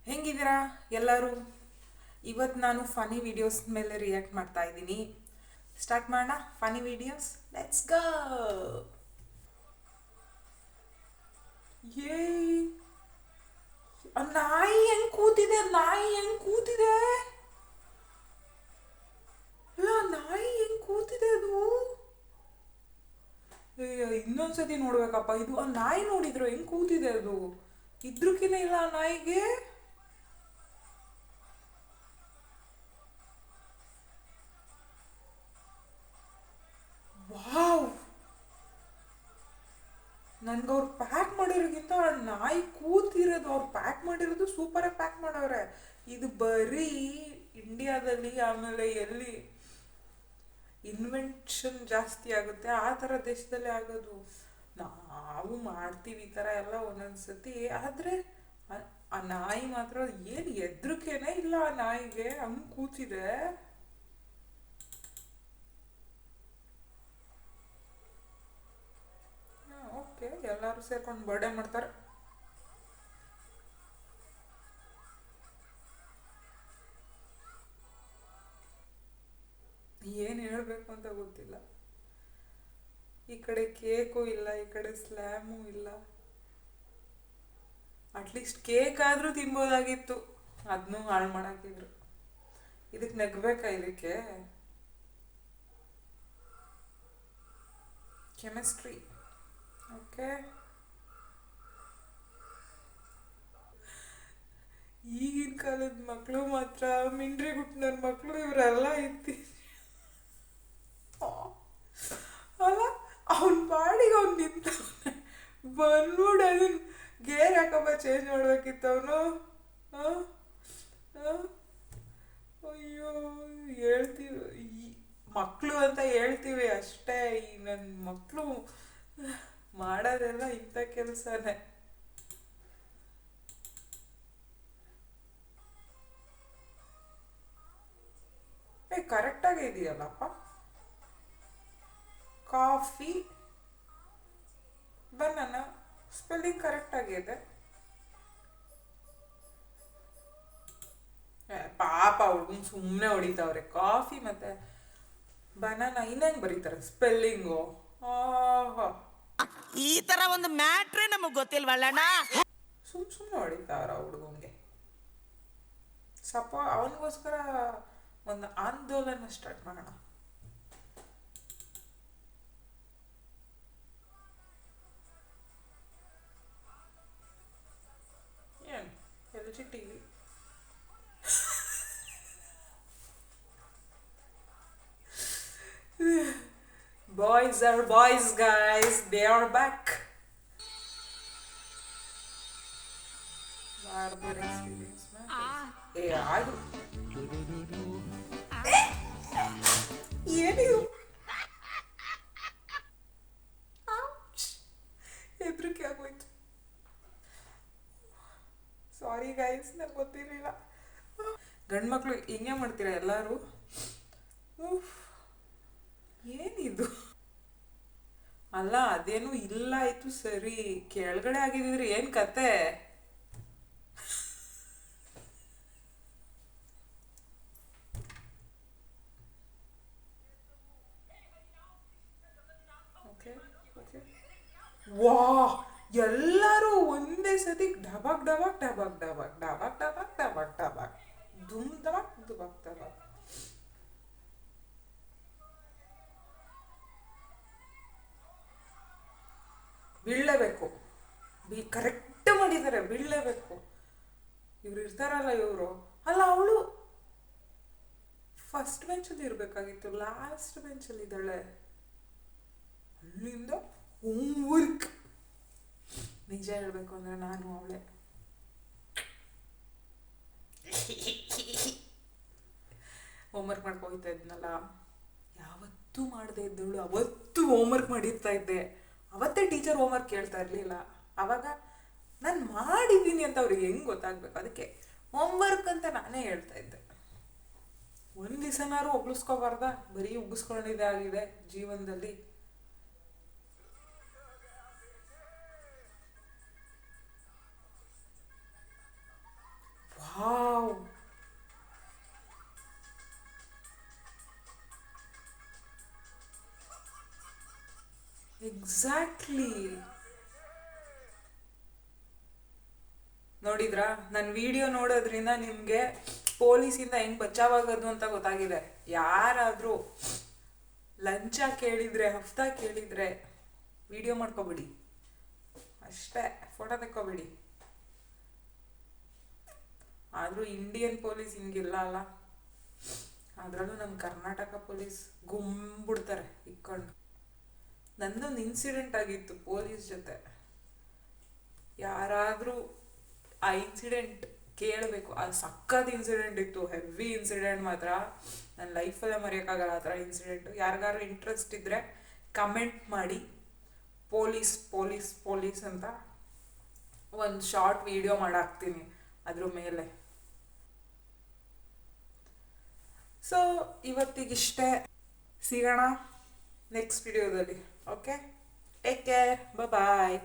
ಹೆಂಗಿದ್ದೀರಾ ಎಲ್ಲರೂ? ಇವತ್ತು ನಾನು ಫನಿ ವಿಡಿಯೋಸ್ ಮೇಲೆ ರಿಯಾಕ್ಟ್ ಮಾಡ್ತಾ ಇದ್ದೀನಿ. ಸ್ಟಾರ್ಟ್ ಮಾಡೋಣ ಫನಿ ವಿಡಿಯೋಸ್. Let's go. ಏ ನಾಯಿ ಹೆಂಗ್ ಕೂತಿದೆ, ನಾಯಿ ಹೆಂಗ್ ಕೂತಿದೆ, ಅಲ್ಲ ನಾಯಿ ಹೆಂಗ್ ಕೂತಿದೆ ಅದು. ಇನ್ನೊಂದ್ಸತಿ ನೋಡ್ಬೇಕಪ್ಪ ಇದು. ಆ ನಾಯಿ ನೋಡಿದ್ರು ಹೆಂಗ್ ಕೂತಿದೆ ಅದು. ಇದ್ರಕಿನ ಇಲ್ಲ ಆ ನಾಯಿಗೆ. ವಾವ್, ನನ್ಗೆ ಅವ್ರು ಪ್ಯಾಕ್ ಮಾಡಿರೋಕ್ಕಿಂತ ನಾಯಿ ಕೂತಿರೋದು, ಅವ್ರು ಪ್ಯಾಕ್ ಮಾಡಿರೋದು ಸೂಪರಾಗಿ ಪ್ಯಾಕ್ ಮಾಡವ್ರೆ. ಇದು ಬರೀ ಇಂಡಿಯಾದಲ್ಲಿ ಆಮೇಲೆ ಎಲ್ಲಿ ಇನ್ವೆನ್ಷನ್ ಜಾಸ್ತಿ ಆಗುತ್ತೆ ಆ ಥರ ದೇಶದಲ್ಲೇ ಆಗೋದು. ನಾವು ಮಾಡ್ತೀವಿ ಈ ಥರ ಎಲ್ಲ ಒಂದೊಂದ್ಸತಿ, ಆದರೆ ಆ ನಾಯಿ ಮಾತ್ರ ಏನು ಎದ್ರಿಕೆನೇ ಇಲ್ಲ. ಆ ನಾಯಿಗೆ ಹಂಗೆ ಕೂತಿದೆ. ಓಕೆ, ಎಲ್ಲರೂ ಸೇರ್ಕೊಂಡು ಬರ್ಡೇ ಮಾಡ್ತಾರೆ. ಏನು ಹೇಳಬೇಕು ಅಂತ ಗೊತ್ತಿಲ್ಲ. ಈ ಕಡೆ ಕೇಕು ಇಲ್ಲ, ಈ ಕಡೆ ಸ್ಲ್ಯಾಮು ಇಲ್ಲ. ಅಟ್ಲೀಸ್ಟ್ ಕೇಕ್ ಆದರೂ ತಿನ್ಬೋದಾಗಿತ್ತು, ಅದನ್ನೂ ಹಾಳು ಮಾಡಾಕಿದ್ರು. ಇದಕ್ಕೆ ನಗ್ಬೇಕಾ? ಇದಕ್ಕೆ ಕೆಮಿಸ್ಟ್ರಿ. ಓಕೆ, ಈಗಿನ ಕಾಲದ ಮಕ್ಕಳು ಮಾತ್ರ ಮಿಂಡ್ರಿ ಗುಟ್ಟನ ಮಕ್ಕಳು ಇವರೆಲ್ಲ ಇತ್ತಿ ಅಲ್ಲ. ಅವನ ಪಾಡಿಗೆ ಅವ್ನು ನಿಂತ ಬಂದ್ಬಿಡು, ಅದನ್ನ ಗೇರ್ ಯಾಕಪ್ಪ ಚೇಂಜ್ ಮಾಡ್ಬೇಕಿತ್ತು ಅವನು. ಅಯ್ಯೋ, ಹೇಳ್ತೀವಿ ಈ ಮಕ್ಕಳು ಅಂತ ಹೇಳ್ತೀವಿ ಅಷ್ಟೇ. ಈ ನನ್ನ ಮಕ್ಕಳು ಮಾಡೋದೆಲ್ಲ ಇಂಥ ಕೆಲಸನೇ. ಕರೆಕ್ಟಾಗಿ ಇದೆಯಲ್ಲಪ್ಪ. ಕಾಫಿ ಬನಾನಾ ಸ್ಪೆಲ್ಲಿಂಗ್ ಕರೆಕ್ಟಾಗಿದೆ. ಪಾಪ ಹುಡುಗನ್ ಸುಮ್ಮನೆ ಹೊಡಿತಾವ್ರೆ. ಕಾಫಿ ಮತ್ತೆ ಬನಾನಾ ಇನ್ನೇನು ಬರೀತಾರೆ ಸ್ಪೆಲ್ಲಿಂಗು. ಈ ತರ ಒಂದು ಮ್ಯಾಟ್ರೇ ನಮಗ್ ಗೊತ್ತಿಲ್ವಲ್ಲಣ್ಣ. ಸುಮ್ಮನೆ ಹೊಡಿತಾವ್ರ ಹುಡುಗಂಗೆ. ಅವನಿಗೋಸ್ಕರ ಒಂದು ಆಂದೋಲನ ಸ್ಟಾರ್ಟ್ ಮಾಡೋಣ. ಏನು LG TV. Boys are boys, guys. They are back. Barber experience matters. ಆಯ್ತು. ಏನಿದು? ಹೆದರಿಕೆ ಆಗೋಯ್ತು. ಸಾರಿ ಗೈಸ್, ನಂಗೆ ಗೊತ್ತಿರಲಿಲ್ಲ. ಗಂಡು ಮಕ್ಕಳು ಹಿಂಗೆ ಮಾಡ್ತೀರಾ ಎಲ್ಲರೂ? ಏನಿದು? ಅಲ್ಲ ಅದೇನು ಇಲ್ಲ ಆಯ್ತು ಸರಿ, ಕೆಳಗಡೆ ಆಗಿದ್ರೆ ಏನು ಕತೆ? ವಾ, ಎಲ್ಲರೂ ಒಂದೇ ಸತಿ ಡಬಕ್ ಡಬಕ್ ಡಬಕ್ ಡಬಕ್ ಡಬಕ್ ಡಬಕ್ ಡಬಕ್ ಡಬಕ್ ದುಮ್ ಡಬಕ್ ದುಬಕ್ ಡಬಕ್. ಬೀಳಲೇಬೇಕು. ಕರೆಕ್ಟ್ ಮಾಡಿದ್ದಾರೆ, ಬೀಳಲೇಬೇಕು. ಇವ್ರು ಇರ್ತಾರಲ್ಲ ಇವರು. ಅಲ್ಲ, ಅವಳು ಫಸ್ಟ್ ಬೆಂಚಲ್ಲಿ ಇರಬೇಕಾಗಿತ್ತು, ಲಾಸ್ಟ್ ಬೆಂಚಲ್ಲಿ ಇದ್ದಾಳೆ. ಅಲ್ಲಿಂದ ಹೋಮ್ವರ್ಕ್. ನಿಜ ಹೇಳಬೇಕು ಅಂದರೆ ನಾನು ಅವಳೆ. ಹೋಮ್ವರ್ಕ್ ಮಾಡ್ಕೋಯ್ತಾ ಇದ್ನಲ್ಲ, ಯಾವತ್ತೂ ಮಾಡದೆ ಇದ್ದವಳು ಅವತ್ತು ಹೋಮ್ವರ್ಕ್ ಮಾಡಿರ್ತಾ ಇದ್ದೆ. ಅವತ್ತೇ ಟೀಚರ್ ಹೋಮ್ವರ್ಕ್ ಕೇಳ್ತಾ ಇರಲಿಲ್ಲ. ಆವಾಗ ನಾನು ಮಾಡಿದ್ದೀನಿ ಅಂತ ಅವ್ರಿಗೆ ಹೆಂಗೆ ಗೊತ್ತಾಗಬೇಕು? ಅದಕ್ಕೆ ಹೋಮ್ವರ್ಕ್ ಅಂತ ನಾನೇ ಹೇಳ್ತಾ ಇದ್ದೆ. ಒಂದು ದಿವಸನಾರು ಒಗ್ಳಿಸ್ಕೋಬಾರ್ದ? ಬರೀ ಉಗ್ಗಿಸ್ಕೊಂಡಿದ್ದೇ ಆಗಿದೆ ಜೀವನದಲ್ಲಿ. ಎಕ್ಸಾಕ್ಟ್ಲಿ. ನೋಡಿದ್ರಾ, ನನ್ನ ವಿಡಿಯೋ ನೋಡೋದ್ರಿಂದ ನಿಮಗೆ ಪೊಲೀಸಿಂದ ಹೆಂಗ್ ಬಚಾವಾಗೋದು ಅಂತ ಗೊತ್ತಾಗಿದೆ. ಯಾರಾದರೂ ಲಂಚ ಕೇಳಿದರೆ, ಹಫ್ತಾ ಕೇಳಿದರೆ ವಿಡಿಯೋ ಮಾಡ್ಕೊಬಿಡಿ ಅಷ್ಟೇ, ಫೋಟೋ ತೆಕ್ಕೊಬಿಡಿ. ಆದರೂ ಇಂಡಿಯನ್ ಪೊಲೀಸ್ ಹಿಂಗಿಲ್ಲ ಅಲ್ಲ, ಅದರಲ್ಲೂ ನಮ್ಮ ಕರ್ನಾಟಕ ಪೊಲೀಸ್ ಗುಂಬಿಡ್ತಾರೆ ಇಕ್ಕೊಂಡು. ನಂದೊಂದು ಇನ್ಸಿಡೆಂಟ್ ಆಗಿತ್ತು ಪೊಲೀಸ್ ಜೊತೆ. ಯಾರಾದರೂ ಆ ಇನ್ಸಿಡೆಂಟ್ ಕೇಳಬೇಕು. ಅದು ಸಖತ್ ಇನ್ಸಿಡೆಂಟ್ ಇತ್ತು, ಹೆವಿ ಇನ್ಸಿಡೆಂಟ್ ಮಾತ್ರ. ನನ್ನ ಲೈಫಲ್ಲೇ ಮರೆಯೋಕ್ಕಾಗಲ್ಲ ಆ ಥರ ಇನ್ಸಿಡೆಂಟು. ಯಾರಿಗಾರು ಇಂಟ್ರೆಸ್ಟ್ ಇದ್ದರೆ ಕಮೆಂಟ್ ಮಾಡಿ, ಪೊಲೀಸ್ ಪೊಲೀಸ್ ಪೊಲೀಸ್ ಅಂತ ಒಂದು ಶಾರ್ಟ್ ವಿಡಿಯೋ ಮಾಡಾಕ್ತೀನಿ ಅದ್ರ ಮೇಲೆ. ಸೊ ಇವತ್ತಿಗಿಷ್ಟೇ, ಸಿಗೋಣ ನೆಕ್ಸ್ಟ್ ವಿಡಿಯೋದಲ್ಲಿ. ಓಕೆ, ಟೇಕ್ ಕೇರ್, ಬಾಯ್.